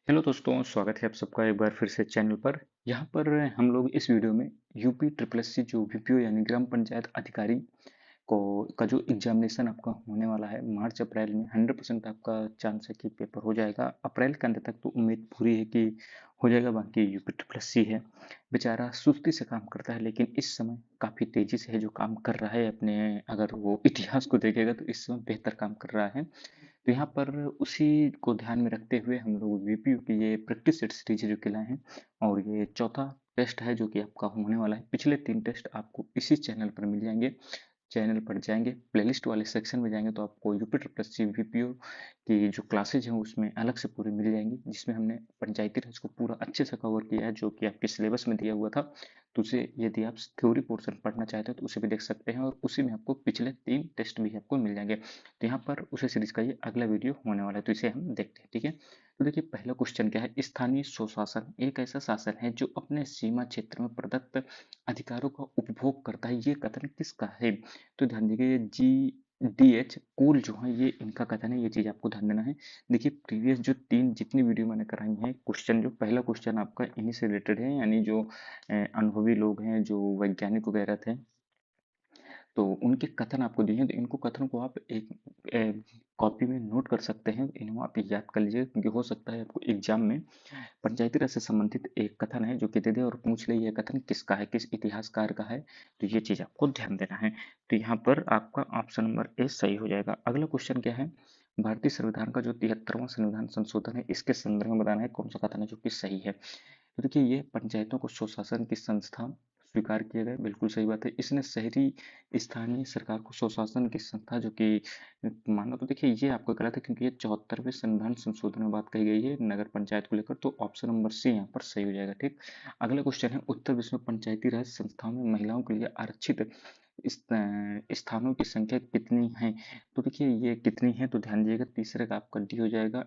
Hello दोस्तों, स्वागत है आप सबका एक बार फिर से चैनल पर। यहाँ पर हम लोग इस वीडियो में यूपी ट्रिपल एस सी जो वीपीओ यानी ग्राम पंचायत अधिकारी को का जो एग्जामिनेशन आपका होने वाला है मार्च अप्रैल में 100% आपका चांस है कि पेपर हो जाएगा। अप्रैल के अंत तक तो उम्मीद पूरी है कि हो जाएगा। बाकी यूपी ट्रिपल एस सी है, बेचारा सुस्ती से काम करता है, लेकिन इस समय काफ़ी तेज़ी से है जो काम कर रहा है अपने। अगर वो इतिहास को देखेगा तो इस समय बेहतर काम कर रहा है। तो यहाँ पर उसी को ध्यान में रखते हुए हम लोग वीपीयू की ये प्रैक्टिस सेट सीरीज जो कि लाए हैं, और ये चौथा टेस्ट है जो कि आपका होने वाला है। पिछले 3 टेस्ट आपको इसी चैनल पर मिल जाएंगे। चैनल पर जाएंगे, प्लेलिस्ट वाले सेक्शन में जाएंगे तो आपको UP triple S C VPO की जो क्लासेज हैं उसमें अलग से पूरी मिल जाएंगी, जिसमें हमने पंचायती राज को पूरा अच्छे से कवर किया है जो कि आपके सिलेबस में दिया हुआ था। तो उसे यदि आप थ्योरी पोर्शन पढ़ना चाहते हो तो उसे भी देख सकते हैं, और उसी में आपको पिछले 3 टेस्ट भी आपको मिल जाएंगे। तो यहाँ पर उसी सीरीज का ये अगला वीडियो होने वाला है, तो इसे हम देखते हैं। ठीक है, तो देखिए पहला क्वेश्चन क्या है। स्थानीय स्वशासन एक ऐसा शासन है जो अपने सीमा क्षेत्र में प्रदत्त अधिकारों का उपभोग करता है, ये कथन किसका है? तो ध्यान दीजिए, जी डी एच कोल जो है ये इनका कथन है, ये चीज आपको ध्यान देना है। देखिए प्रीवियस जो 3 जितनी वीडियो मैंने कराई हैं, क्वेश्चन जो पहला क्वेश्चन आपका इन्हीं से रिलेटेड है, यानी जो अनुभवी लोग हैं, जो वैज्ञानिक वगैरह थे, तो उनके कथन आपको दिए हैं। तो इनको कथन को आप एक कॉपी में नोट कर सकते हैं, इन्हें आप याद कर लीजिए, क्योंकि हो सकता है आपको एग्जाम में पंचायती राज से संबंधित एक कथन है जो कि दे दे और पूछ ले ये कथन किसका है, किस इतिहासकार का है। तो ये चीज आपको ध्यान देना है। तो यहाँ पर आपका ऑप्शन नंबर ए सही हो जाएगा। अगला क्वेश्चन क्या है। भारतीय संविधान का जो 73वां संविधान संशोधन है, इसके संदर्भ में बताना है कौन सा कथन है जो कि सही है। तो देखिए ये पंचायतों को स्वशासन की संस्था स्वीकार किया गया, बिल्कुल सही बात है। इसने शहरी स्थानीय सरकार को स्वशासन की संस्था जो कि माना, तो देखिए ये आपको गलत है, क्योंकि ये 74वें संविधान संशोधन में बात कही गई है नगर पंचायत को लेकर। तो ऑप्शन नंबर सी यहाँ पर सही हो जाएगा। ठीक, अगला क्वेश्चन है। उत्तर विश्व में पंचायती राज संस्थाओं में महिलाओं के लिए आरक्षित स्थानों की संख्या कितनी है? तो देखिए ये कितनी है, तो ध्यान दीजिएगा, तीसरे का आपका डी हो जाएगा।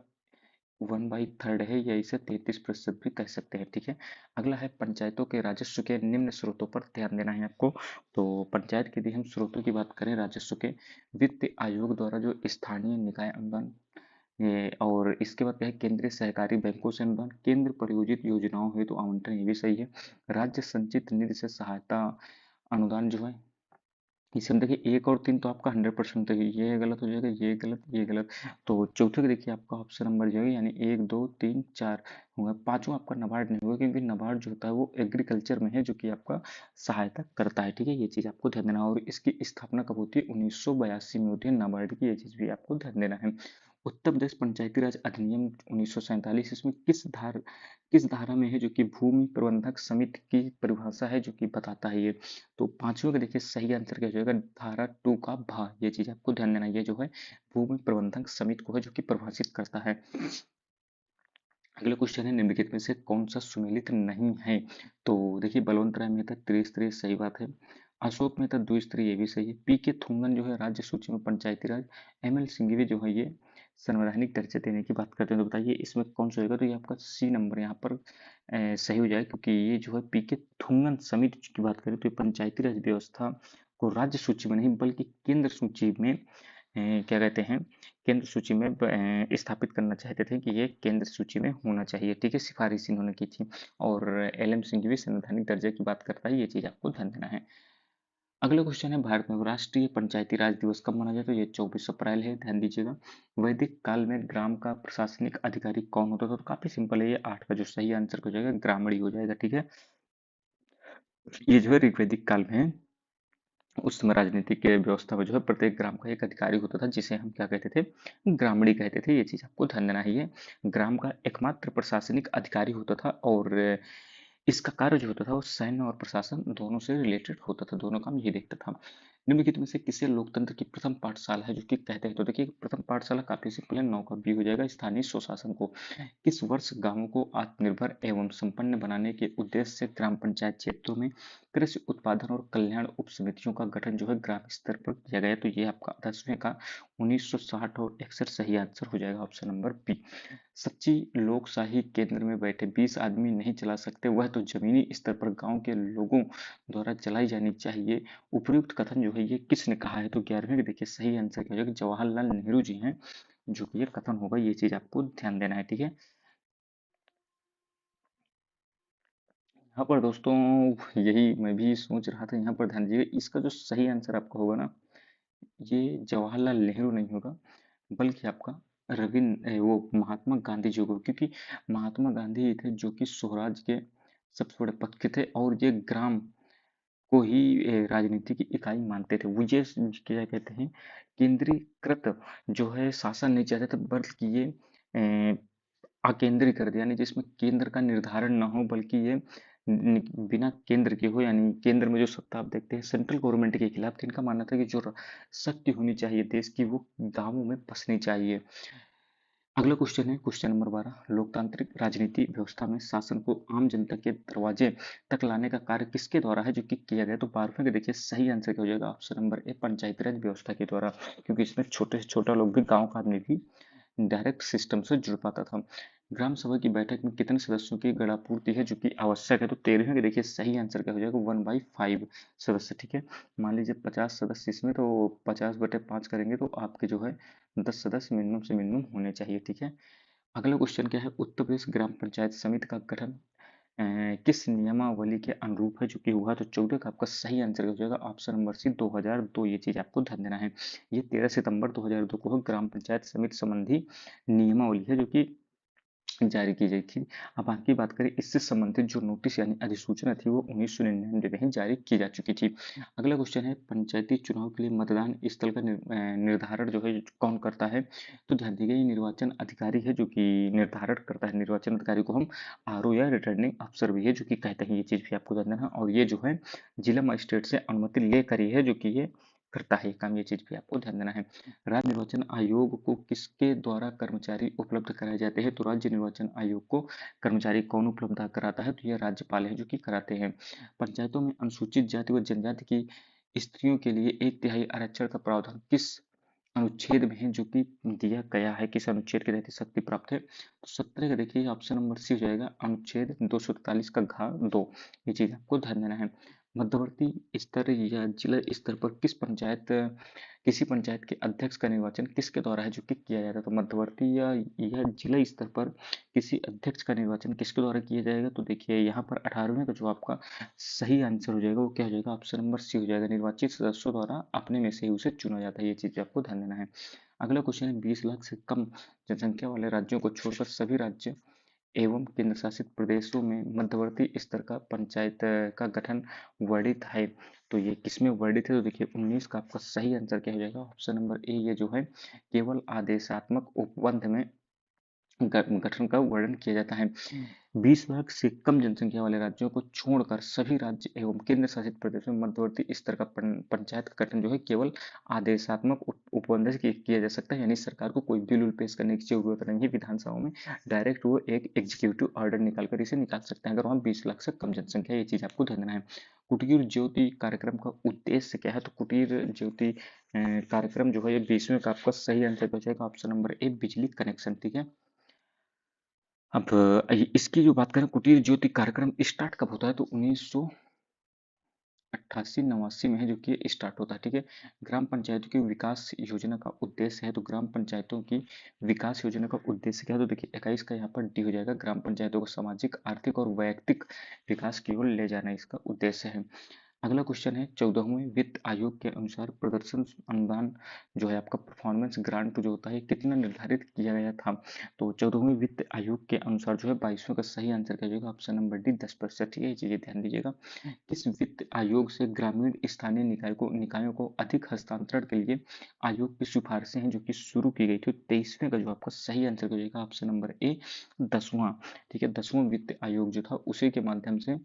1/3 है, या इसे 33% भी कह सकते हैं। ठीक है, अगला है पंचायतों के राजस्व के निम्न स्रोतों पर ध्यान देना है आपको। तो पंचायत के यदि हम स्रोतों की बात करें राजस्व के, वित्त आयोग द्वारा जो स्थानीय निकाय अनुदान, ये और इसके बाद क्या है, केंद्रीय सहकारी बैंकों से अनुदान, केंद्र प्रायोजित योजनाओं हेतु तो आवंटन, ये भी सही है। राज्य संचित निधि से सहायता अनुदान जो है, इसे हम देखिए 1 और 3 तो आपका 100% है, ये गलत हो जाएगा, ये गलत, ये गलत। तो चौथे का देखिए आपका ऑप्शन नंबर जो है, यानी 1 2 3 4 होगा। पांचवा आपका नबार्ड नहीं होगा, क्योंकि नबार्ड जो होता है वो एग्रीकल्चर में है, जो कि आपका सहायता करता है। ठीक है, ये चीज आपको ध्यान देना है। और इसकी स्थापना कब होती है? 1982 में होती है नाबार्ड की, ये चीज भी आपको ध्यान देना है। उत्तर प्रदेश पंचायती राज अधिनियम 1947, इसमें किस धारा में है जो कि भूमि प्रबंधक समिति की परिभाषा है जो कि बताता है ये। तो पांचवें का देखिए सही आंसर क्या हो जाएगा, धारा 2 का भा, ये चीज आपको ध्यान देना है। ये जो है भूमि प्रबंधक समिति को है जो कि परिभाषित करता है। अगला क्वेश्चन है, निम्नलिखित में से कौन सा सुमेलित नहीं है? तो देखिए बलवंत राय मेहता त्रिस्तरीय, सही बात है। अशोक मेहता द्विस्तरीय, ये भी सही है। पी के थुंगन जो है राज्य सूची में पंचायती राज। एम एल सिंघवी जो है ये संवैधानिक दर्जा देने की बात करते हैं। तो बताइए इसमें कौन सा होगा? तो ये आपका सी नंबर यहाँ पर सही हो जाएगा, क्योंकि ये जो है पी के थुंगन समिति की बात करें तो ये पंचायती राज व्यवस्था को राज्य सूची में नहीं बल्कि केंद्र सूची में क्या कहते हैं, केंद्र सूची में स्थापित करना चाहते थे कि ये केंद्र सूची में होना चाहिए। ठीक है, सिफारिश इन्होंने की थी। और एल एम सिंह भी संवैधानिक दर्जे की बात करता है, ये चीज आपको ध्यान देना है। अगला क्वेश्चन है, भारत में राष्ट्रीय पंचायती राज दिवस कब मनाया जाता है? तो ये 24 अप्रैल है, ध्यान दीजिएगा। वैदिक काल में ग्राम का प्रशासनिक अधिकारी कौन होता था? तो काफी सिंपल है, ये 8 का जो सही आंसर हो जाएगा ग्रामणी हो जाएगा। ठीक है, ये जो है ऋग्वैदिक काल में है। उस समय राजनीतिक व्यवस्था में जो है प्रत्येक ग्राम का एक अधिकारी होता था, जिसे हम क्या कहते थे, ग्रामणी कहते थे। ये चीज आपको ध्यान देना है। ये ग्राम का एकमात्र प्रशासनिक अधिकारी होता था, और इसका कार्य जो होता था वो सैन्य और प्रशासन दोनों से रिलेटेड होता था, दोनों काम ये देखता था। निम्नलिखित में से किसे लोकतंत्र की प्रथम पाठशाला है जो कि कहते हैं? तो देखिए प्रथम पाठशाला काफी सिंपल है, 9 का बी हो जाएगा, स्थानीय स्वशासन को। किस वर्ष गांवों को आत्मनिर्भर एवं संपन्न बनाने के उद्देश्य से ग्राम पंचायत क्षेत्रों में कृषि उत्पादन और कल्याण उप समितियों का गठन जो है ग्राम स्तर पर किया गया? तो ये आपका 10वें का 1960 और 61 सही आंसर हो जाएगा, ऑप्शन नंबर बी। सच्ची लोकशाही केंद्र में बैठे 20 आदमी नहीं चला सकते, वह तो जमीनी स्तर पर गांव के लोगों द्वारा चलाई जानी चाहिए। उपयुक्त कथन जो है ये किसने कहा है? तो 11वें के देखिए सही आंसर क्या हो जाएगा, जवाहरलाल नेहरू जी हैं जो कि ये कथन होगा, ये चीज आपको ध्यान देना है। ठीक है, यहाँ पर दोस्तों यही मैं भी सोच रहा था, यहाँ पर ध्यान दीजिए, इसका जो सही आंसर आपका होगा ना, ये जवाहरलाल नेहरू नहीं होगा, बल्कि आपका वो महात्मा गांधी जी होगा, क्योंकि महात्मा गांधी ही थे जो कि स्वराज के सबसे बड़े पक्ष थे, और ये ग्राम को ही राजनीति की इकाई मानते थे। वो ये क्या कहते हैं, केंद्रीकृत जो है शासन नहीं चाहते थे, बल्कि ये अकेंद्रीय कर दिया, यानी जिसमें केंद्र का निर्धारण ना हो, बल्कि ये बिना केंद्र के हो, यानी केंद्र में जो सत्ता आप देखते हैं सेंट्रल गवर्नमेंट के खिलाफ, तो इनका मानना था कि जो शक्ति होनी चाहिए देश की, वो गांवों में बसनी चाहिए। अगला क्वेश्चन है क्वेश्चन नंबर 12, लोकतांत्रिक राजनीति व्यवस्था में शासन को आम जनता के दरवाजे तक लाने का कार्य किसके द्वारा है जो कि किया गया? तो 12वें का देखिए सही आंसर क्या हो जाएगा, ऑप्शन नंबर ए, पंचायती राज व्यवस्था के द्वारा, क्योंकि इसमें छोटे से छोटा लोग भी, गांव का आदमी भी डायरेक्ट सिस्टम से जुड़ पाता था। ग्राम सभा की बैठक में कितने सदस्यों की गणापूर्ति है जो कि आवश्यक है? तो 13वें का देखिए सही आंसर क्या हो जाएगा, 1/5 सदस्य। ठीक है, मान लीजिए 50 सदस्य इसमें, तो 50/5 करेंगे तो आपके जो है 10 सदस्य मिनिमम से मिनिमम होने चाहिए। ठीक है, अगला क्वेश्चन क्या है, उत्तर प्रदेश ग्राम पंचायत समिति का गठन किस नियमावली के अनुरूप है जो कि हुआ? तो 14 का आपका सही आंसर हो जाएगा ऑप्शन नंबर सी, 2002। ये चीज आपको ध्यान देना है, ये 13 सितंबर 2002 को ग्राम पंचायत समिति संबंधी नियमावली है जो कि जारी की गई थी। अब बात की बात करें, इससे संबंधित जो नोटिस यानी अधिसूचना थी वो 1999 में ही जारी की जा चुकी थी। अगला क्वेश्चन है, पंचायती चुनाव के लिए मतदान स्थल का निर्धारण जो है कौन करता है? तो ध्यान दीजिए, ये निर्वाचन अधिकारी है जो कि निर्धारण करता है। निर्वाचन अधिकारी को हम आरओ या रिटर्निंग अफसर भी है जो कि कहते हैं, ये चीज भी आपको ध्यान देना है। और ये जो है जिला मजिस्ट्रेट से अनुमति लेकर ही है जो कि ये करता है काम, ये चीज भी आपको ध्यान देना है। राज्य निर्वाचन आयोग को किसके द्वारा कर्मचारी उपलब्ध कराए जाते हैं? तो राज्य निर्वाचन आयोग को कर्मचारी कौन उपलब्ध कराता है? तो यह राज्यपाल है जो कि कराते हैं। पंचायतों में अनुसूचित जाति व जनजाति की स्त्रियों के लिए 1/3 आरक्षण का प्रावधान किस अनुच्छेद में है जो कि दिया गया है? किस अनुच्छेद के तहत शक्ति प्राप्त है? तो 17 का देखिए ऑप्शन नंबर सी हो जाएगा, अनुच्छेद 243 का घ 2। ये चीज आपको ध्यान देना है। मध्यवर्ती स्तर या जिला स्तर पर किसी पंचायत के अध्यक्ष का निर्वाचन किसके द्वारा है जो कि किया जाता है? तो मध्यवर्ती या जिला स्तर पर किसी अध्यक्ष का निर्वाचन किसके द्वारा किया जाएगा? तो देखिए यहाँ पर 18वें का जो आपका सही आंसर हो जाएगा वो क्या हो जाएगा, ऑप्शन नंबर सी हो जाएगा, निर्वाचित सदस्यों द्वारा अपने में से ही उसे चुना जाता है। ये चीज आपको ध्यान देना है। अगला क्वेश्चन है, 20 लाख से कम जनसंख्या वाले राज्यों को छोड़कर सभी राज्य एवं केंद्र शासित प्रदेशों में मध्यवर्ती स्तर का पंचायत का गठन वर्णित है। तो ये किसमें वर्णित है? तो देखिए 19 का आपका सही आंसर क्या हो जाएगा, ऑप्शन नंबर ए, ये जो है केवल आदेशात्मक उपबंध में गठन का वर्णन किया जाता है। 20 लाख से कम जनसंख्या वाले राज्यों को छोड़कर सभी राज्य एवं केंद्र शासित प्रदेशों में मध्यवर्ती स्तर का पंचायत का गठन जो है केवल आदेशात्मक उपबंध से किया जा सकता है, यानी सरकार को कोई बिल पेश करने की जरूरत नहीं है विधानसभा में, डायरेक्ट वो एक एग्जीक्यूटिव ऑर्डर निकालकर इसे निकाल सकते हैं अगर वहाँ 20 लाख से कम जनसंख्या। ये चीज आपको ध्यान देना है। कुटीर ज्योति कार्यक्रम का उद्देश्य क्या है? तो कुटीर ज्योति कार्यक्रम जो है ये 20वें का आपका सही आंसर हो जाएगा, ऑप्शन नंबर ए, बिजली कनेक्शन। ठीक है, अब इसकी जो बात करें, कुटीर ज्योति कार्यक्रम स्टार्ट कब होता है? तो 1988-89 में है जो कि स्टार्ट होता है। ठीक है, ग्राम पंचायतों की विकास योजना का उद्देश्य है, तो ग्राम पंचायतों की विकास योजना का उद्देश्य क्या है? तो देखिए 21 का यहाँ पर डी हो जाएगा, ग्राम पंचायतों को सामाजिक, आर्थिक और वैयक्तिक विकास की ओर ले जाना इसका उद्देश्य है। अगला क्वेश्चन है, 14वें वित्त आयोग के अनुसार प्रदर्शन अनुदान जो है आपका परफॉर्मेंस ग्रांट जो होता है कितना निर्धारित किया गया था? तो 14वें वित्त आयोग के अनुसार जो है 22वें का सही आंसर क्या होगा, ऑप्शन नंबर डी, 10%। ठीक है, ये चीजें ध्यान दीजिएगा। किस वित्त आयोग से ग्रामीण स्थानीय निकायों को अधिक हस्तांतरण के लिए आयोग की सिफारिशें हैं जो कि शुरू की गई थी? 23वें का जो आपका सही आंसर हो जाएगा, ऑप्शन नंबर ए, 10वां। ठीक है, 10वां वित्त आयोग जो था उसी के माध्यम से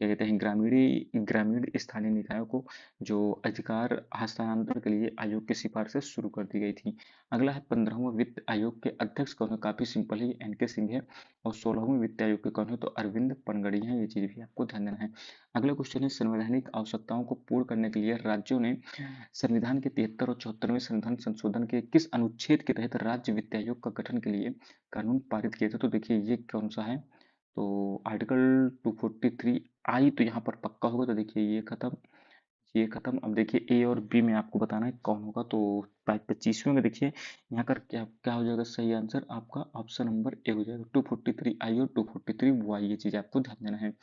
क्या कहते हैं, ग्रामीण स्थानीय निकायों को जो अधिकार हस्तांतरण के लिए आयोग की सिफारिशें शुरू कर दी गई थी। अगला है 15वां वित्त आयोग के अध्यक्ष कौन है? काफी सिंपल है, एन के सिंह है। और 16वें वित्त आयोग के कौन है? तो अरविंद पनगड़ी है। ये चीज भी आपको ध्यान देना है। अगला क्वेश्चन है, संवैधानिक आवश्यकताओं को पूर्ण करने के लिए राज्यों ने संविधान के 73 और 74वें संविधान संशोधन के किस अनुच्छेद के तहत राज्य वित्त आयोग का गठन के लिए कानून पारित किए थे? तो देखिए ये कौन सा है, तो आर्टिकल 243 आई तो यहाँ पर पक्का होगा। तो देखिए ये खत्म। अब देखिए ए और बी में आपको बताना है कौन होगा। तो 25वें में देखिए यहाँ का क्या क्या हो जाएगा सही आंसर आपका, ऑप्शन नंबर ए हो जाएगा, 243 आई और 243 वाई। ये चीज आपको ध्यान देना है।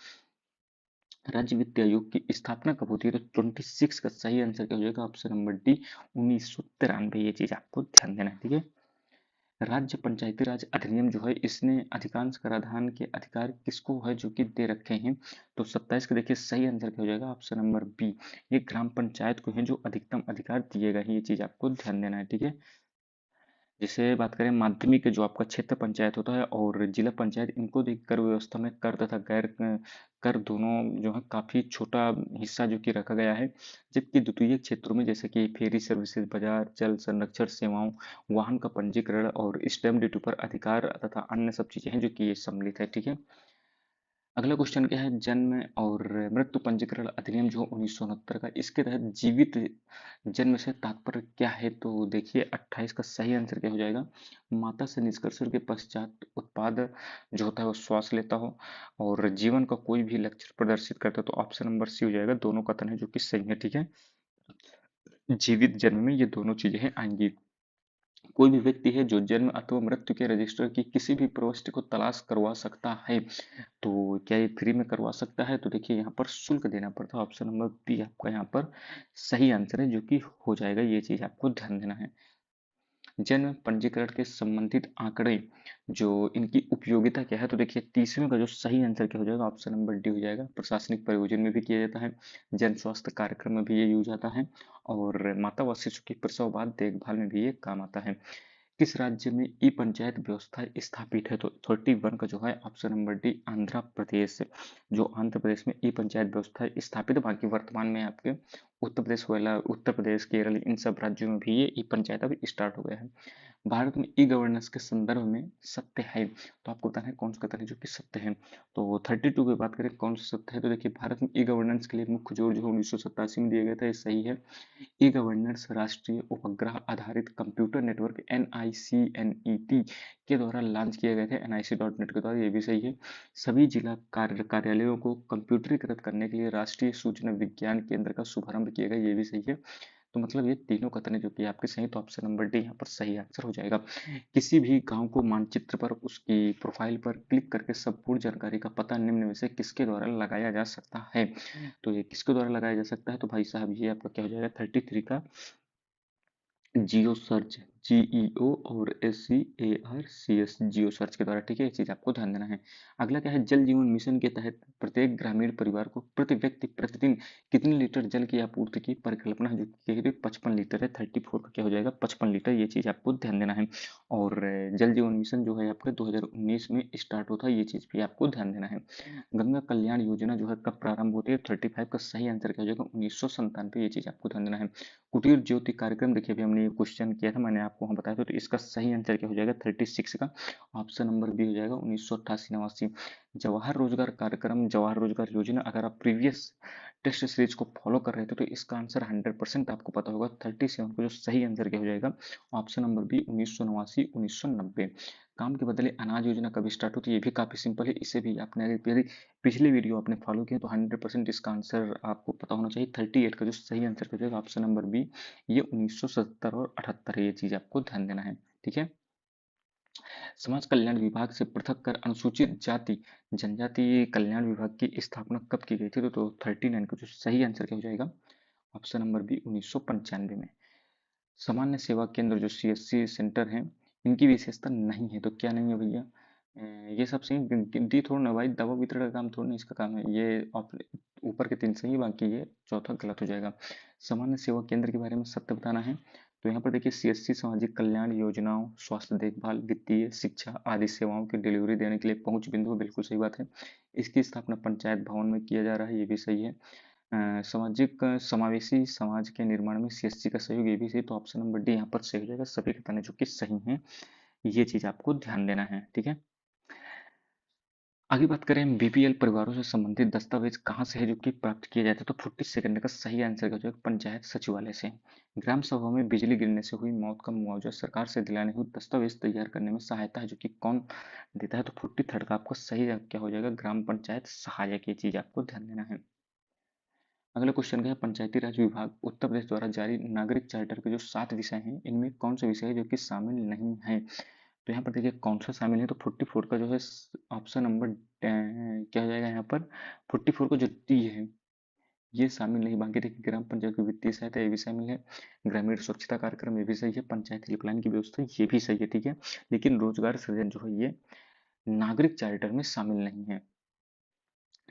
राज्य वित्त आयोग की स्थापना कब होती है? तो 26 का सही आंसर क्या हो जाएगा? Option number D 1993। ये चीज आपको ध्यान देना है, ठीक है। राज्य पंचायती राज अधिनियम जो है इसने अधिकांश कराधान के अधिकार किसको है जो कि दे रखे हैं? तो 27 का देखिए सही आंसर क्या हो जाएगा? ऑप्शन नंबर बी, ये ग्राम पंचायत को है जो अधिकतम अधिकार दिए गए हैं। ये चीज आपको ध्यान देना है, ठीक है। जैसे बात करें माध्यमिक जो आपका क्षेत्र पंचायत होता है और जिला पंचायत, इनको देख कर व्यवस्था में कर तथा गैर कर दोनों जो है काफी छोटा हिस्सा जो कि रखा गया है। जबकि द्वितीय क्षेत्रों में जैसे कि फेरी सर्विसेज, बाजार, जल संरक्षण सेवाओं, वाहन का पंजीकरण और स्टैम्प ड्यूटी पर अधिकार तथा अन्य सब चीजें हैं जो कि ये सम्मिलित है, ठीक है। अगला क्वेश्चन क्या है? जन्म और मृत्यु पंजीकरण अधिनियम जो 1969 का, इसके तहत जीवित जन्म से तात्पर्य क्या है? तो देखिए 28 का सही आंसर क्या हो जाएगा? माता से निष्कर्षण के पश्चात उत्पाद जो होता है वो श्वास लेता हो और जीवन का कोई भी लक्ष्य प्रदर्शित करता है। तो ऑप्शन नंबर सी हो जाएगा। दोनों कथन है जो कि सही है, ठीक है। जीवित जन्म में ये दोनों चीजें हैं आएंगी। कोई भी व्यक्ति है जो जन्म अथवा मृत्यु के रजिस्टर की किसी भी प्रविष्टि को तलाश करवा सकता है, तो क्या ये फ्री में करवा सकता है? तो देखिए यहाँ पर शुल्क देना पड़ता है। ऑप्शन नंबर बी आपका यहाँ पर सही आंसर है जो कि हो जाएगा। ये चीज आपको ध्यान देना है। जन्म पंजीकरण के संबंधित आंकड़े जो इनकी उपयोगिता क्या है? तो देखिए 30वें का जो सही आंसर क्या हो जाएगा? ऑप्शन नंबर डी हो जाएगा। प्रशासनिक प्रयोजन में भी किया जाता है, जन स्वास्थ्य कार्यक्रम में भी ये यूज आता है और माता व शिशु की प्रसव बाद देखभाल में भी ये काम आता है। किस राज्य में ई पंचायत व्यवस्था स्थापित है? तो 31 का जो है option number D Andhra Pradesh. जो आंध्र प्रदेश में ई पंचायत व्यवस्था स्थापित है। बाकी वर्तमान में आपके उत्तर प्रदेश वाला, उत्तर प्रदेश, केरल, इन सब राज्यों में भी ये ई पंचायत अभी स्टार्ट हो गया है। भारत में ई गवर्नेंस के संदर्भ में सत्य है, तो आपको बताना है कौन सा कथन है जो कि सत्य है। तो 32 की बात करें कौन सा सत्य है, तो देखिए भारत में ई गवर्नेंस के लिए मुख्य जोर जो है 1987 में दिया गया था, ये सही है। ई गवर्नेंस राष्ट्रीय उपग्रह आधारित कंप्यूटर नेटवर्क NICNET के द्वारा लॉन्च किए गए थे, nic.net के द्वारा, ये भी सही है। सभी जिला कार्यालयों को कंप्यूटरीकृत करने के लिए राष्ट्रीय सूचना विज्ञान केंद्र का शुभारंभ किया गया, ये भी सही है। तो मतलब ये तीनों कथन है जो कि आपके सही, तो ऑप्शन नंबर डी यहाँ पर सही आंसर हो जाएगा। किसी भी गांव को मानचित्र पर उसकी प्रोफाइल पर क्लिक करके संपूर्ण जानकारी का पता निम्न में से किसके द्वारा लगाया जा सकता है? तो ये किसके द्वारा लगाया जा सकता है? तो भाई साहब ये आपका क्या हो जाएगा? 33 का जियो सर्च, GEO और SEARCS, जियो सर्च के द्वारा, ठीक है। ये चीज आपको ध्यान देना है। अगला क्या है? जल जीवन मिशन के तहत प्रत्येक ग्रामीण परिवार को प्रति व्यक्ति प्रतिदिन कितने लीटर जल की आपूर्ति की परिकल्पना है? जो कि 55 लीटर है। 34 का क्या हो जाएगा? 55 लीटर। ये चीज आपको ध्यान देना है। और जल जीवन मिशन जो है आपका 2019 में स्टार्ट होता है, ये चीज भी आपको ध्यान देना है। गंगा कल्याण योजना जो है कब प्रारंभ होती है? 35 का सही आंसर क्या हो जाएगा? 1997। ये चीज आपको ध्यान देना है। कुटीर ज्योति कार्यक्रम, देखिए अभी हमने ये क्वेश्चन किया था, मैंने आपको वहाँ बताया था, तो इसका सही आंसर क्या हो जाएगा? 36 का ऑप्शन नंबर बी हो जाएगा। 1988-89। जवाहर रोजगार कार्यक्रम, जवाहर रोजगार योजना, अगर आप प्रीवियस टेस्ट सीरीज को फॉलो कर रहे थे तो इसका आंसर 100% आपको पता होगा। 37 को जो सही आंसर क्या हो जाएगा? Option number B 1989-1990। काम के बदले अनाज योजना कब स्टार्ट होती है? ये भी काफी सिंपल है, इसे भी आपने अगर पिछले वीडियो आपने फॉलो किया तो 100% इसका आंसर आपको पता होना चाहिए। 38 का जो सही आंसर हो जाएगा ऑप्शन नंबर बी, ये 1977 और 78 है। ये चीज आपको ध्यान देना है, ठीक है। समाज कल्याण विभाग से पृथक कर अनुसूचित जाति जनजाति कल्याण विभाग की स्थापना कब की गई थी? तो 39 का जो सही आंसर क्या हो जाएगा? ऑप्शन नंबर बी 1995 में। सामान्य सेवा केंद्र जो CSC सेंटर हैं, इनकी विशेषता नहीं है, तो क्या नहीं है भैया? ये सब सही। गिनती थोड़ा ना भाई, दवा वितरण का काम थोड़ा ना इसका काम है ये। ऊपर के तीन सही, बाकी ये चौथा गलत हो जाएगा। सामान्य सेवा केंद्र के बारे में सत्य बताना है, तो यहाँ पर देखिए CSC सामाजिक कल्याण योजनाओं, स्वास्थ्य देखभाल, वित्तीय, शिक्षा आदि सेवाओं की डिलीवरी देने के लिए पहुंच बिंदु, बिल्कुल सही बात है। इसकी स्थापना पंचायत भवन में किया जा रहा है, ये भी सही है। सामाजिक समावेशी समाज के निर्माण में CSC का सहयोग, ये भी सही, तो ऑप्शन नंबर डी यहाँ पर सही हो जाएगा। सभी कथन जो कि सही हैं, ये चीज आपको ध्यान देना है, ठीक है। आगे बात करें BPL परिवारों से संबंधित दस्तावेज कहाँ से है जो कि प्राप्त किए जाते हैं? तो 42 का सही आंसर का जो है पंचायत सचिवालय से। ग्राम सभा में बिजली गिरने से हुई मौत का मुआवजा सरकार से दिलाने हुए दस्तावेज तैयार करने में सहायता है जो कि कौन देता है? तो 43 का आपको सही क्या हो जाएगा? ग्राम पंचायत सहायक। ये चीज आपको ध्यान देना है। अगला क्वेश्चन क्या है? पंचायती राज विभाग उत्तर प्रदेश द्वारा जारी नागरिक चार्टर के जो 7 विषय हैं, इनमें कौन सा विषय है जो कि शामिल नहीं है? तो यहाँ पर देखिए कौन सा शामिल है, तो 44 का जो है ऑप्शन नंबर क्या हो जाएगा यहाँ पर 44 को जो डी है ये शामिल नहीं। बाकी देखिए ग्राम पंचायत की वित्तीय सहायता ये भी शामिल है, ग्रामीण स्वच्छता कार्यक्रम ये भी सही है, पंचायत हेल्पलाइन की व्यवस्था ये भी सही है, ठीक है। लेकिन रोजगार सृजन जो है ये नागरिक चार्टर में शामिल नहीं है।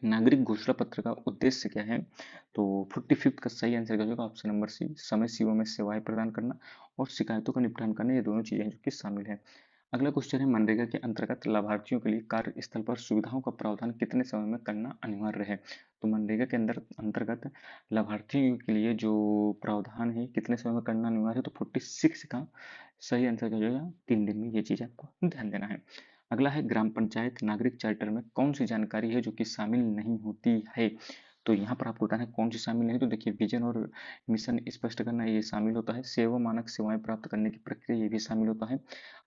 नागरिक घोषणा पत्र का उद्देश्य क्या है? तो 45 का सही आंसर क्या होगा? ऑप्शन नंबर सी, समय सीमा में सेवाएं प्रदान करना और शिकायतों का निपटान करना, ये दोनों चीजें जो कि शामिल है। अगला क्वेश्चन है, मनरेगा के अंतर्गत लाभार्थियों के लिए कार्यस्थल पर सुविधाओं का प्रावधान कितने समय में करना अनिवार्य है? तो मनरेगा के अंतर्गत लाभार्थियों के लिए जो प्रावधान है कितने समय में करना अनिवार्य है? तो 46 का सही आंसर क्या हो जाएगा? 3 दिन में। ये चीज आपको ध्यान देना है। अगला है, ग्राम पंचायत नागरिक चार्टर में कौन सी जानकारी है जो कि शामिल नहीं होती है? तो यहाँ पर आपको बताना है कौन सी शामिल नहीं। तो देखिए विजन और मिशन स्पष्ट करना ये शामिल होता है, सेवा मानक सेवाएं प्राप्त करने की प्रक्रिया ये भी शामिल होता है,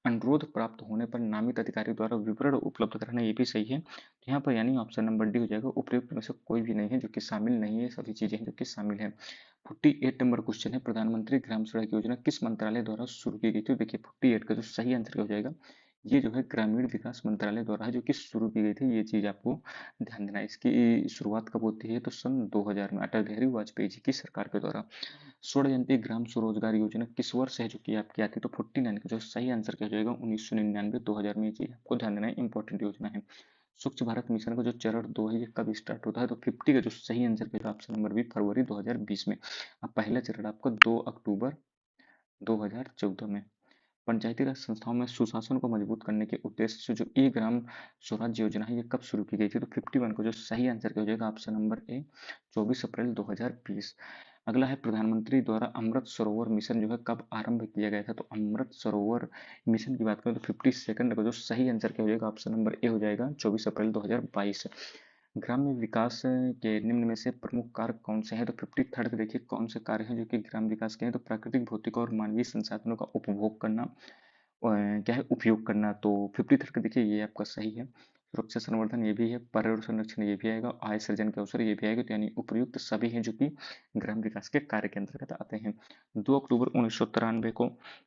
अनुरोध प्राप्त होने पर नामित अधिकारी द्वारा विवरण उपलब्ध कराना ये भी सही है। तो यहाँ पर यानी ऑप्शन नंबर डी हो जाएगा। उपयुक्त में से कोई भी नहीं है जो कि शामिल नहीं है, सभी चीजें हैं जो कि शामिल है। 48 नंबर क्वेश्चन है, प्रधानमंत्री ग्राम सड़क योजना किस मंत्रालय द्वारा शुरू की गई थी? देखिए 48 का जो सही आंसर हो जाएगा ये जो है ग्रामीण विकास मंत्रालय द्वारा है जो कि शुरू की गई थी। ये चीज आपको ध्यान देना है। इसकी शुरुआत कब होती है? तो सन 2000 में अटल बिहारी वाजपेयी जी की सरकार के द्वारा। स्वर्ण जयंती ग्राम स्वरोजगार योजना किस वर्ष है जो कि आपकी आती है? तो 49 का जो सही आंसर क्या हो जाएगा? 1999 2000 में। ये चीज आपको ध्यान देना है, इंपॉर्टेंट योजना है। स्वच्छ भारत मिशन का जो चरण 2 है ये कब स्टार्ट होता है? तो 50 का जो सही आंसर क्या है? ऑप्शन नंबर बी, फरवरी 2020 में। अब पहला चरण आपका 2 अक्टूबर 2014 में। पंचायती राज संस्थाओं में सुशासन को मजबूत करने के उद्देश्य से जो ई ग्राम स्वराज योजना है ये कब शुरू की गई थी? तो 51 को जो सही आंसर क्या हो जाएगा? ऑप्शन नंबर ए, 24 अप्रैल 2020। अगला है, प्रधानमंत्री द्वारा अमृत सरोवर मिशन जो है कब आरंभ किया गया था? तो अमृत सरोवर मिशन की बात करें तो 52 का जो सही आंसर क्या हो जाएगा? ऑप्शन नंबर ए हो जाएगा, 24 अप्रैल 2022। ग्राम्य विकास के निम्न में से प्रमुख कारक कौन से हैं? तो 53 देखिए कौन से कार्य हैं जो कि ग्राम विकास के हैं? तो प्राकृतिक भौतिक और मानवीय संसाधनों का उपभोग करना, क्या है, उपयोग करना। तो 53 का देखिए ये आपका सही है। सुरक्षा संवर्धन ये भी है, पर्यावरण संरक्षण ये भी आएगा, आय सृजन के अवसर ये भी आएगा। तो यानी उपयुक्त सभी हैं जो कि ग्राम विकास के कार्य के अंतर्गत आते हैं। 2 अक्टूबर 1993 को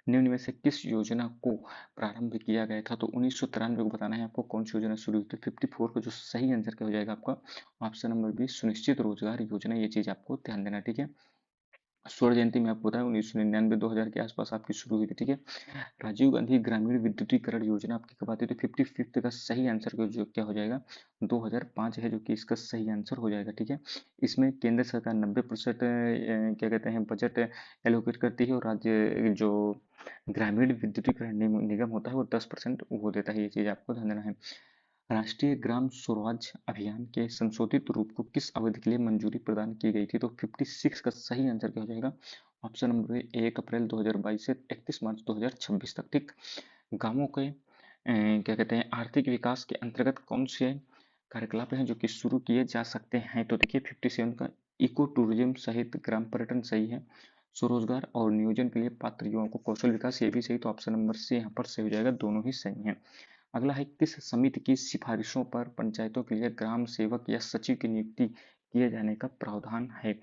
निम्न में से किस योजना को प्रारंभ किया गया था? तो 1993 को बताना है आपको कौन सी योजना शुरू हुई थी। 54 का जो सही आंसर क्या हो जाएगा आपका? ऑप्शन नंबर बी, सुनिश्चित रोजगार योजना। ये चीज आपको ध्यान देना, ठीक है। स्वर्ण जयंती में आपको बताया 1999 2000 के आसपास आपकी शुरू हुई थी, ठीक है। राजीव गांधी ग्रामीण विद्युतीकरण योजना आपकी कब आती है? तो 55 का सही आंसर जो क्या हो जाएगा? 2005 है जो कि इसका सही आंसर हो जाएगा, ठीक है। इसमें केंद्र सरकार 90% क्या कहते हैं बजट एलोकेट करती है और राज्य जो ग्रामीण विद्युतीकरण निगम होता है वो 10% वो देता है। ये चीज आपको ध्यान देना है। राष्ट्रीय ग्राम स्वराज अभियान के संशोधित रूप को किस अवधि के लिए मंजूरी प्रदान की गई थी? तो 56 का सही आंसर क्या हो जाएगा? ऑप्शन नंबर ए, 1 अप्रैल 2022 से 31 मार्च 2026 तक, ठीक। गांवों के क्या कहते हैं आर्थिक विकास के अंतर्गत कौन से कार्यकलाप हैं जो कि शुरू किए जा सकते हैं? तो देखिए 57 का इको टूरिज्म सहित ग्राम पर्यटन सही है। स्वरोजगार और नियोजन के लिए पात्र युवाओं को कौशल विकास ये भी सही। तो ऑप्शन नंबर सी यहाँ पर सही हो जाएगा, दोनों ही सही है। अगला है, किस समिति की सिफारिशों पर पंचायतों के लिए ग्राम सेवक या सचिव की नियुक्ति किए जाने का प्रावधान है?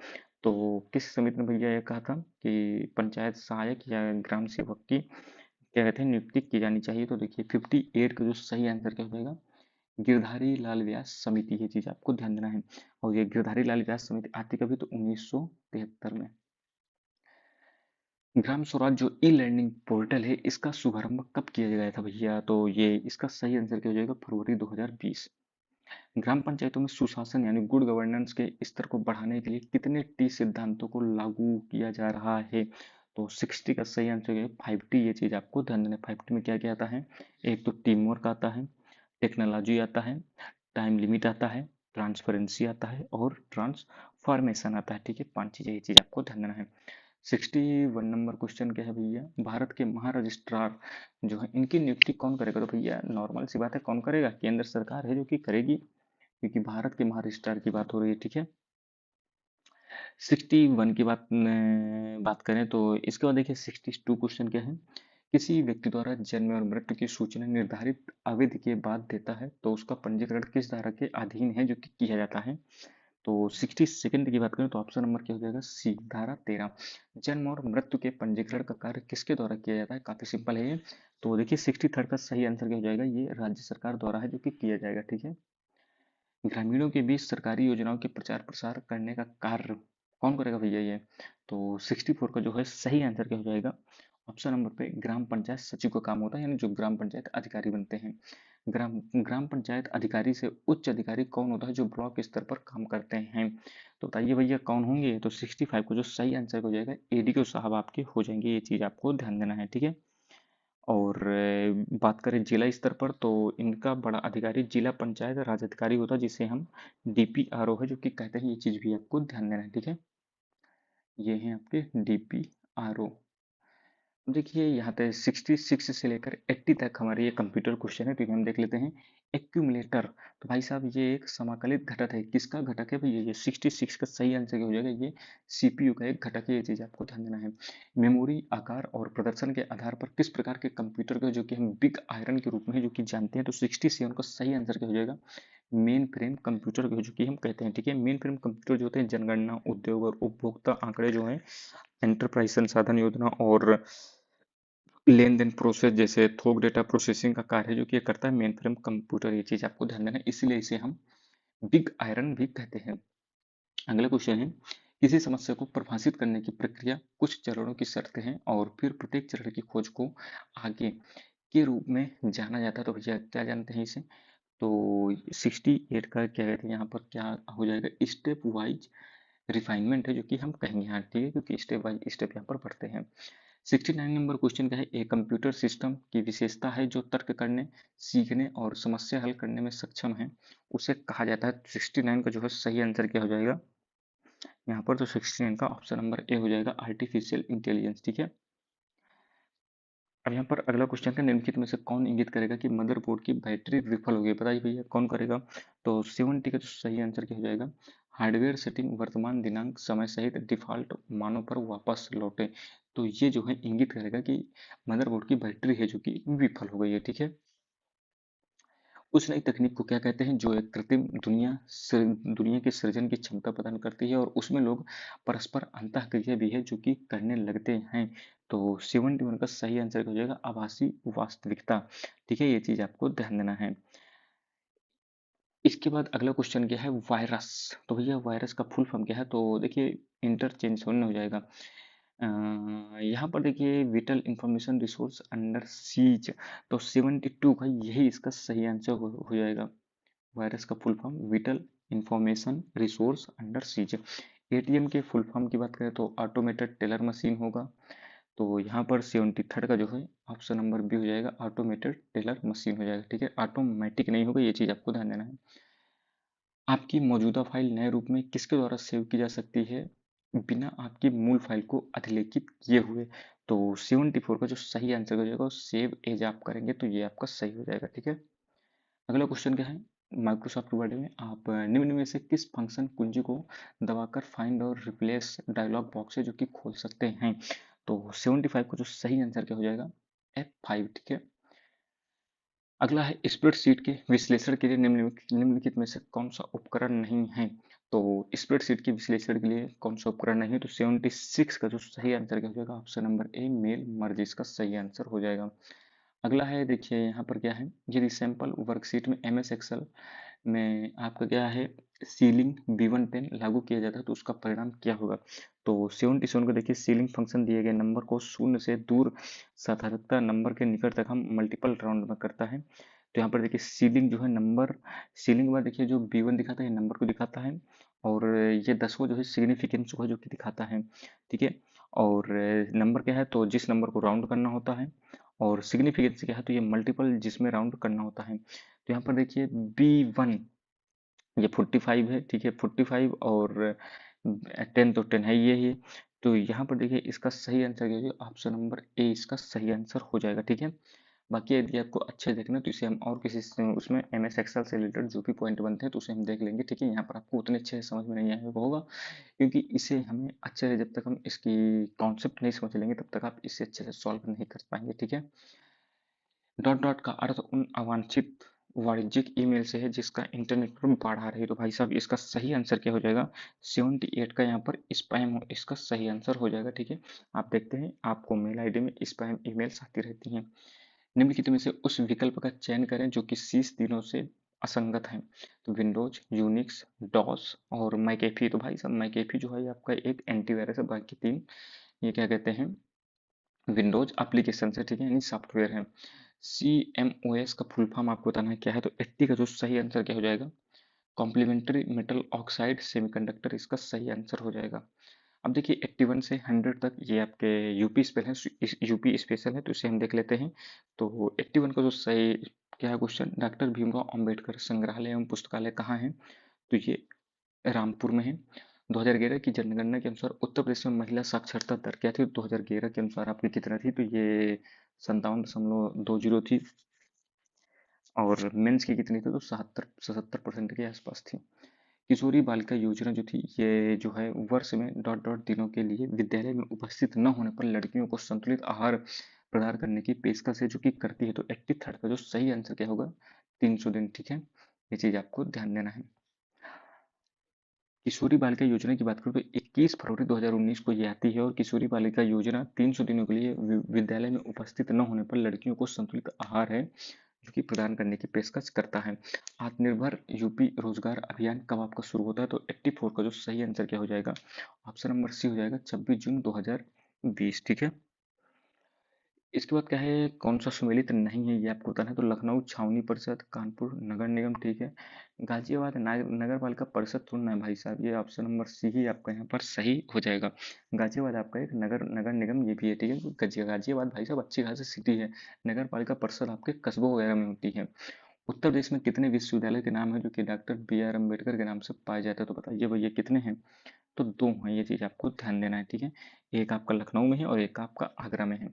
तो किस समिति ने भैया ये कहा था कि पंचायत सहायक या ग्राम सेवक की क्या कहते हैं नियुक्ति की जानी चाहिए? तो देखिए 58 का जो सही आंसर क्या हो जाएगा? गिरधारी लाल व्यास समिति। ये चीज आपको ध्यान देना है। और ये गिरधारी लाल व्यास समिति आती कभी? तो 1973 में। ग्राम स्वराज जो ई लर्निंग पोर्टल है इसका शुभारंभ कब किया गया था भैया? तो ये इसका सही आंसर क्या हो जाएगा? फरवरी 2020। ग्राम पंचायतों में सुशासन यानी गुड गवर्नेंस के स्तर को बढ़ाने के लिए कितने टी सिद्धांतों को लागू किया जा रहा है? तो 60 का सही आंसर है 5T। ये चीज आपको ध्यान देना है। 5T में क्या क्या आता है? एक तो टीम वर्क आता है, टेक्नोलॉजी आता है, टाइम लिमिट आता है, ट्रांसपेरेंसी आता है और ट्रांसफॉर्मेशन आता है, ठीक है। 5 चीजें, ये चीज आपको ध्यान देना है। 61 नंबर क्वेश्चन क्या है भैया? भारत के महारजिस्ट्रार जो है इनकी नियुक्ति कौन करेगा? तो भैया नॉर्मल सी बात है, कौन करेगा? केंद्र सरकार है जो कि करेगी, क्योंकि भारत के महारजिस्ट्रार की बात हो रही है, ठीक है। 61 की बात करें तो इसके बाद देखिए 62 क्वेश्चन क्या है? किसी व्यक्ति द्वारा जन्म और मृत्यु की सूचना निर्धारित अवधि के बाद देता है तो उसका पंजीकरण किस धारा के अधीन है जो कि किया जाता है? तो 62 की बात करें तो ऑप्शन नंबर क्या हो जाएगा? सी, धारा 13। जन्म और मृत्यु के पंजीकरण का कार्य किसके द्वारा किया जाता है? काफी सिंपल है ये। तो देखिए 63 का सही आंसर क्या हो जाएगा? ये राज्य सरकार द्वारा है जो कि किया जाएगा, ठीक है। ग्रामीणों के बीच सरकारी योजनाओं के प्रचार प्रसार करने का कार्य कौन करेगा भैया ये? तो 64 का जो है सही आंसर क्या हो जाएगा? ऑप्शन नंबर पे ग्राम पंचायत सचिव का काम होता है, यानी जो ग्राम पंचायत अधिकारी बनते हैं। ग्राम ग्राम पंचायत अधिकारी से उच्च अधिकारी कौन होता है जो ब्लॉक स्तर पर काम करते हैं? तो बताइए भैया कौन होंगे? तो 65 को जो सही आंसर हो जाएगा एडीओ साहब आपके हो जाएंगे, ये चीज आपको ध्यान देना है, ठीक है। और बात करें जिला स्तर पर तो इनका बड़ा अधिकारी जिला पंचायत राज अधिकारी होता है, जिसे हम डीपीआरओ है जो कि कहते हैं, ये चीज भी आपको ध्यान देना है, ठीक है। ये हैं आपके डीपीआरओ। देखिए यहाँ पे 66 से लेकर 80 तक हमारे ये कंप्यूटर क्वेश्चन है, तो इन्हें हम देख लेते हैं। एक्यूमुलेटर, तो भाई साहब ये एक समाकलित घटक है, किसका घटक है भैया? ये 66 का सही आंसर क्या हो जाएगा? ये सीपीयू का एक घटक है, ये चीज आपको ध्यान देना है। मेमोरी आकार और प्रदर्शन के आधार पर किस प्रकार के कंप्यूटर का जो कि हम बिग आयरन के रूप में जो कि जानते हैं, तो 67 का सही आंसर क्या हो जाएगा? मेन फ्रेम कंप्यूटर को जो कि हम कहते हैं, ठीक है। मेन फ्रेम कंप्यूटर जो होते हैं जनगणना, उद्योग और उपभोक्ता आंकड़े जो है, एंटरप्राइज संसाधन योजना और लेन देन प्रोसेस जैसे थोक डेटा प्रोसेसिंग का कार्य जो कि ये करता है मेन फ्रेम कंप्यूटर, ये चीज आपको ध्यान देना है, इसीलिए इसे हम बिग आयरन भी कहते हैं। अगला क्वेश्चन है, किसी समस्या को परिभाषित करने की प्रक्रिया कुछ चरणों की शर्त है और फिर प्रत्येक चरण की खोज को आगे के रूप में जाना जाता है, तो भैया क्या जानते हैं इसे? तो 68 का क्या कहते हैं यहाँ पर, क्या हो जाएगा? स्टेप वाइज रिफाइनमेंट है जो कि हम कहेंगे, हाँ ठीक है, क्योंकि स्टेप बाय स्टेप यहाँ पर पढ़ते हैं। 69 नंबर क्वेश्चन क्या है? एक कंप्यूटर सिस्टम की विशेषता है जो तर्क करने, सीखने और समस्या हल करने में सक्षम है, उसे कहा जाता है। 69 का जो है सही आंसर क्या हो जाएगा यहाँ पर? तो 69 का ऑप्शन नंबर ए हो जाएगा, आर्टिफिशियल इंटेलिजेंस, ठीक है। अब यहाँ पर अगला क्वेश्चन है, निम्नलिखित में से कौन इंगित करेगा कि मदरबोर्ड की बैटरी विफल हो गई? बताइए भैया कौन करेगा? तो 70 का जो सही आंसर क्या हो जाएगा? हार्डवेयर सेटिंग वर्तमान दिनांक समय सहित डिफॉल्ट मानों पर वापस लौटे, तो ये जो है इंगित करेगा कि मदरबोर्ड की बैटरी है जो कि विफल हो गई है, ठीक है। उस नई तकनीक को क्या कहते हैं जो एक कृत्रिम दुनिया के सृजन की क्षमता प्रदान करती है और उसमें लोग परस्पर अंतःक्रिया भी है जो कि करने लगते हैं? तो 71 का सही आंसर हो जाएगा आभासी वास्तविकता, ठीक है, ये चीज आपको ध्यान देना है। इसके बाद अगला क्वेश्चन क्या है? वायरस, तो भैया वायरस का फुल फॉर्म क्या है? तो देखिए इंटरचेंज हो जाएगा। यहाँ पर देखिए whittle information resource under seize, तो 72 का यही इसका सही आंसर हो जाएगा। वायरस का full form whittle information resource under seize. ATM के फुल फॉर्म की बात करें तो ऑटोमेटेड टेलर मशीन होगा, तो यहाँ पर 73 का जो है ऑप्शन नंबर बी हो जाएगा, ऑटोमेटेड टेलर मशीन हो जाएगा, ठीक है। ऑटोमेटिक नहीं होगा, ये चीज आपको ध्यान देना है। आपकी मौजूदा फाइल नए रूप में किसके द्वारा सेव की जा सकती है बिना आपकी मूल फाइल को अधिलेखित किए हुए? तो 74 का जो सही आंसर हो जाएगा, सेव एज आप करेंगे तो ये आपका सही हो जाएगा, ठीक है। अगला क्वेश्चन क्या है? माइक्रोसॉफ्ट वर्ड में आप निम्न में से किस फंक्शन कुंजी को दबाकर फाइंड और रिप्लेस डायलॉग बॉक्स है जो कि खोल सकते हैं? तो 75 का जो सही आंसर क्या हो जाएगा? F5, ठीक है। अगला है स्प्रेडशीट के विश्लेषण के लिए निम्नलिखित में से कौन सा उपकरण नहीं है? तो स्प्रेडशीट के विश्लेषण के लिए कौन सा उपकरण नहीं है? तो 76 का जो सही आंसर क्या हो जाएगा? Option number A mail merge इसका सही आंसर हो जाएगा। अगला है, देखिए यहाँ पर क्या है, यदि सैंपल वर्कशीट में MS एक्सेल में आपका क्या है सीलिंग B110 लागू किया जाता है तो उसका परिणाम क्या होगा? तो 77 को देखिए, सीलिंग फंक्शन दिए गए नंबर को शून्य से दूर सार्थकता नंबर के निकट तक हम मल्टीपल राउंड में करता है, तो यहाँ पर देखिए सीलिंग जो है नंबर, सीलिंग के बाद देखिए जो B1 दिखाता है नंबर को दिखाता है, और ये 10वां जो है सिग्निफिकेंस को जो कि दिखाता है, ठीक है। और नंबर क्या है? तो जिस नंबर को राउंड करना होता है, और सिग्निफिकेंस क्या है? तो ये मल्टीपल जिसमें राउंड करना होता है, तो यहाँ पर देखिए B1 ये 45 है, ठीक है, 45 और 10 तो 10 है ये ही। तो यहाँ पर देखिए इसका सही आंसर क्या है? ऑप्शन नंबर ए इसका सही आंसर हो जाएगा, ठीक है। बाकी यदि आपको अच्छे देखना है तो इसे हम और किसी उसमें MS एक्सेल से रिलेटेड जो भी पॉइंट बनते हैं तो उसे हम देख लेंगे, ठीक है। यहाँ पर आपको उतने अच्छे से समझ में नहीं आएगा होगा, क्योंकि इसे हमें अच्छे से, जब तक हम इसकी कॉन्सेप्ट नहीं समझ लेंगे तब तक आप इसे अच्छे से सॉल्व नहीं कर पाएंगे, ठीक है। डॉट डॉट का अर्थ उन अवांछित वाणिज्यिक ईमेल से है जिसका इंटरनेट पर बढ़ा रही, तो भाई साहब इसका सही आंसर क्या हो जाएगा? 78 का यहाँ पर स्पैम हो इसका सही आंसर हो जाएगा, ठीक है। आप देखते हैं आपको मेल आईडी में स्पैम ईमेल्स आती रहती हैं। निम्नलिखित में से उस विकल्प का चयन करें जो कि 30 दिनों से असंगत हैं। तो विंडोज, यूनिक्स, डॉस और मैकेफी। तो भाई साहब मैकेफी जो है आपका एक एंटीवायरस है, बाकी तीन ये क्या कहते हैं, विंडोज एप्लीकेशन है, ठीक है, यानी सॉफ्टवेयर है। सी एम ओ एस का फुल फॉर्म आपको बताना है क्या है, तो 80 का जो सही आंसर क्या हो जाएगा, कॉम्प्लीमेंट्री मेटल ऑक्साइड सेमीकंडक्टर, इसका सही आंसर हो जाएगा। अब देखिए 81 से 100 तक ये आपके यूपी स्पेल है, यूपी स्पेशल है, तो इसे हम देख लेते हैं। तो 81 का जो सही क्या है क्वेश्चन, डॉक्टर भीमराव अंबेडकर संग्रहालय एवं पुस्तकालय कहाँ है, तो ये रामपुर में है। 2011 की जनगणना के अनुसार उत्तर प्रदेश में महिला साक्षरता दर क्या थी, 2011 के अनुसार आपकी कितना थी, तो ये 57.20 थी। और मेंस की कितनी थी, तो 77% के आसपास थी। किशोरी बालिका योजना जो थी ये जो है वर्ष में डॉट डॉट दिनों के लिए विद्यालय में उपस्थित न होने पर लड़कियों को संतुलित आहार प्रदान करने की पेशकश है जो कि करती है। तो 83 का जो सही आंसर क्या होगा, 300 दिन, ठीक है, ये चीज आपको ध्यान देना है। किशोरी बालिका योजना की बात करूँ तो 21 फरवरी 2019 को ये आती है, और किशोरी बालिका योजना 300 दिनों के लिए विद्यालय में उपस्थित न होने पर लड़कियों को संतुलित आहार है जो कि प्रदान करने की पेशकश करता है। आत्मनिर्भर यूपी रोजगार अभियान कब आपका शुरू होता है, तो 84 का जो सही आंसर क्या हो जाएगा, ऑप्शन नंबर सी हो जाएगा, 26 जून 2020, ठीक है। इसके बाद क्या है, कौन सा सुमेलित नहीं है ये आपको बताना है, तो लखनऊ छावनी परिषद, कानपुर नगर निगम, ठीक है, गाजियाबाद नगर पालिका परिषद थोड़ा ना है भाई साहब, ये ऑप्शन नंबर सी ही आपका यहाँ पर सही हो जाएगा। गाजियाबाद आपका एक नगर नगर निगम ये भी है, ठीक है, गाजियाबाद भाई साहब अच्छी खासी सिटी है। नगर पालिका परिषद आपके कस्बों वगैरह में होती है। उत्तर प्रदेश में कितने विश्वविद्यालय के नाम है जो कि डॉक्टर बी आर अम्बेडकर के नाम से पाए जाते हैं, तो बताइए भैया कितने हैं, तो दो हैं, ये चीज आपको ध्यान देना है, ठीक है। एक आपका लखनऊ में है और एक आपका आगरा में है।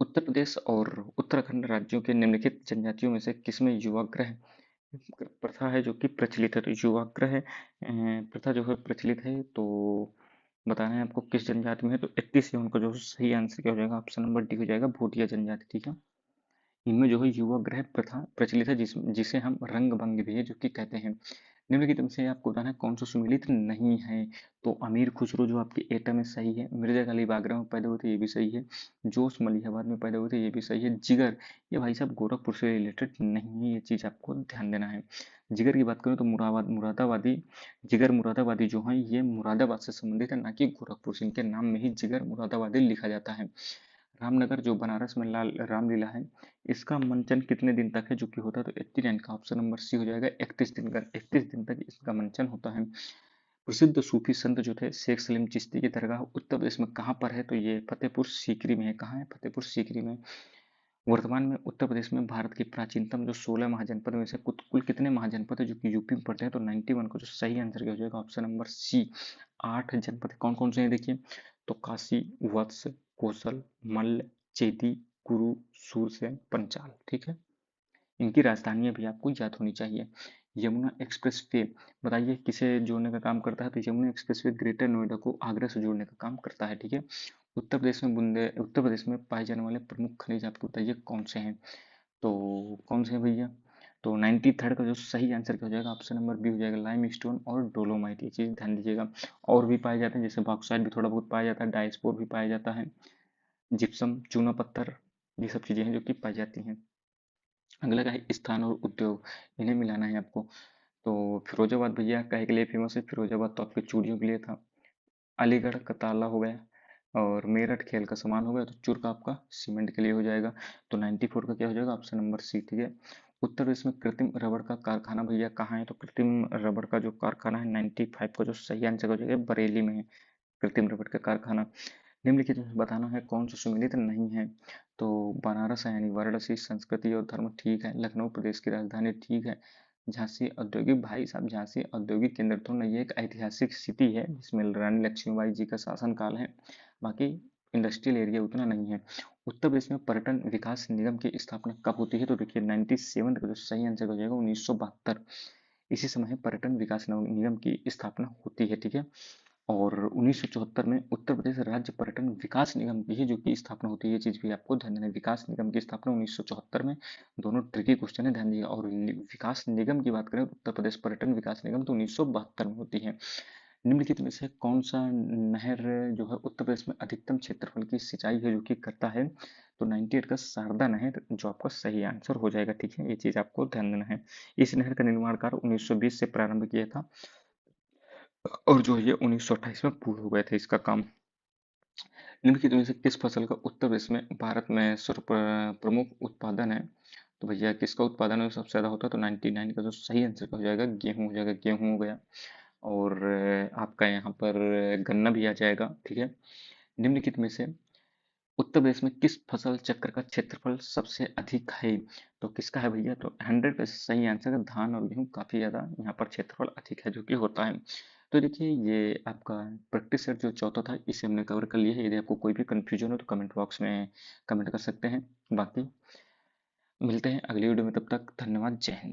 उत्तर प्रदेश और उत्तराखंड राज्यों के निम्नलिखित जनजातियों में से किसमें युवाग्रह प्रथा है जो कि प्रचलित है, तो युवाग्रह प्रथा जो है प्रचलित है, तो बताना है आपको किस जनजाति में है, तो 81 से उनका जो सही आंसर क्या हो जाएगा, ऑप्शन नंबर डी हो जाएगा, भूटिया जनजाति, ठीक है। इनमें जो है युवाग्रह प्रथा प्रचलित है, जिसे हम रंग भंग भी है जो कि कहते हैं। निम्नलिखित में से आपको बताना है कौन सा सुमेलित नहीं है, तो अमीर खुसरो जो आपके एटा में सही है, मिर्जा गालिब आगरा में पैदा हुए थे, ये भी सही है, जोश मलिहाबाद में पैदा हुए थे, ये भी सही है, जिगर ये भाई साहब गोरखपुर से रिलेटेड नहीं है, ये चीज आपको ध्यान देना है। जिगर की बात करें तो मुरादाबादी जिगर मुरादाबादी जो है ये मुरादाबाद से संबंधित है, ना कि गोरखपुर से, इनके नाम में ही जिगर मुरादाबादी लिखा जाता है। रामनगर जो बनारस में लाल रामलीला है, इसका मंचन कितने दिन तक है जो कि होता है, तो 89 का ऑप्शन नंबर सी हो जाएगा, 31 दिन का, 31 दिन तक इसका मंचन होता है। प्रसिद्ध सूफी संत जो थे शेख सलीम चिश्ती की दरगाह उत्तर प्रदेश में कहाँ पर है, तो ये फतेहपुर सीकरी में है। कहाँ है, फतेहपुर सीकरी में। वर्तमान में उत्तर प्रदेश में भारत की प्राचीनतम जो 16 महाजनपद में से कुल कितने महाजनपद है जो कि यूपी में पड़ते हैं, तो 91 को जो सही आंसर क्या हो जाएगा, ऑप्शन नंबर सी, 8 जनपद कौन कौन से हैं देखिए, तो काशी, वत्स, कौशल, मल्ल, चेदी, कुरु, सूरसेन, पंचाल, ठीक है। इनकी राजधानियां भी आपको याद होनी चाहिए। यमुना एक्सप्रेस वे बताइए किसे जोड़ने का काम करता है, तो Yamuna express way greater Noida को आगरा से जोड़ने का काम करता है, ठीक है। उत्तर प्रदेश में पाए जाने वाले प्रमुख खनिज आपको बताइए कौन से हैं, तो कौन से हैं भैया, तो 93 का जो सही आंसर क्या हो जाएगा, ऑप्शन नंबर बी हो जाएगा, लाइम स्टोन और डोलोमाइट, ये चीज ध्यान दीजिएगा। और भी पाए जाते हैं जैसे बॉक्साइट भी थोड़ा बहुत पाया जाता है, डायस्पोर भी पाया जाता है, जिप्सम, चूना पत्थर, ये सब चीजें हैं जो कि पाई जाती हैं। अगला का है स्थान और उद्योग, इन्हें मिलाना है आपको। तो फिरोजाबाद भैया काहे के लिए फेमस है, फिरोजाबाद तो आपके चूड़ियों के लिए था, अलीगढ़ का ताला हो गया, और मेरठ खेल का सामान हो गया, तो चूर का आपका सीमेंट के लिए हो जाएगा। तो 94 का क्या हो जाएगा, ऑप्शन नंबर सी, ठीक है। उत्तर प्रदेश में कृत्रिम रबड़ का कारखाना भैया कहाँ है, तो कृत्रिम रबड़ का जो कारखाना है 95 का जो सही आंसर हो जाएगा बरेली में है कृत्रिम रबड़ का कारखाना। निम्नलिखित में बताना है कौन सा सुमेलित नहीं है, तो बनारस है यानी वाराणसी, संस्कृति और धर्म ठीक है, लखनऊ प्रदेश की राजधानी ठीक है, झांसी औद्योगिक भाई साहब झांसी औद्योगिक केंद्र तो नहीं, ये एक ऐतिहासिक सिटी है जिसमें रानी लक्ष्मीबाई जी का शासनकाल है, बाकी इंडस्ट्रियल एरिया उतना नहीं है। उत्तर प्रदेश में पर्यटन विकास निगम की स्थापना कब होती है, तो देखिए 97 का जो सही आंसर हो जाएगा 1972, इसी समय पर्यटन विकास निगम की स्थापना होती है, ठीक है। और 1974 में उत्तर प्रदेश राज्य पर्यटन विकास निगम की है जो कि स्थापना होती है, ये चीज भी आपको ध्यान देना है, विकास निगम की स्थापना 1974 में। दोनों ट्रिकी क्वेश्चन है, ध्यान दीजिएगा। और विकास निगम की बात करें उत्तर प्रदेश पर्यटन विकास निगम तो 1972 में होती है। निम्नलिखित में से कौन सा नहर जो है उत्तर प्रदेश में अधिकतम क्षेत्रफल की सिंचाई है जो कि करता है? तो 98 का शारदा नहर जो आपका सही आंसर हो जाएगा। ठीक है, ये चीज आपको ध्यान देना है। इस नहर का निर्माण कार्य 1920 से प्रारंभ किया था और जो है ये 1928 में पूर्ण हो गया था इसका काम। निम्नलिखित में से किस फसल का उत्तर प्रदेश में भारत में सर्व प्रमुख उत्पादन है? तो भैया किसका उत्पादन सबसे ज्यादा होता है? तो 99 का जो सही आंसर हो जाएगा गेहूं हो जाएगा। गेहूं हो गया और आपका यहाँ पर गन्ना भी आ जाएगा। ठीक है, निम्नलिखित में से उत्तर प्रदेश में किस फसल चक्र का क्षेत्रफल सबसे अधिक है? तो किसका है भैया? तो 100% सही आंसर है धान और गेहूं काफी ज्यादा यहाँ पर क्षेत्रफल अधिक है जो कि होता है। तो देखिए ये आपका प्रैक्टिस सेट जो चौथा था इसे हमने कवर कर लिया है। यदि आपको कोई भी कंफ्यूजन हो तो कमेंट बॉक्स में कमेंट कर सकते हैं। बाकी मिलते हैं अगली वीडियो में, तब तक धन्यवाद, जय हिंद।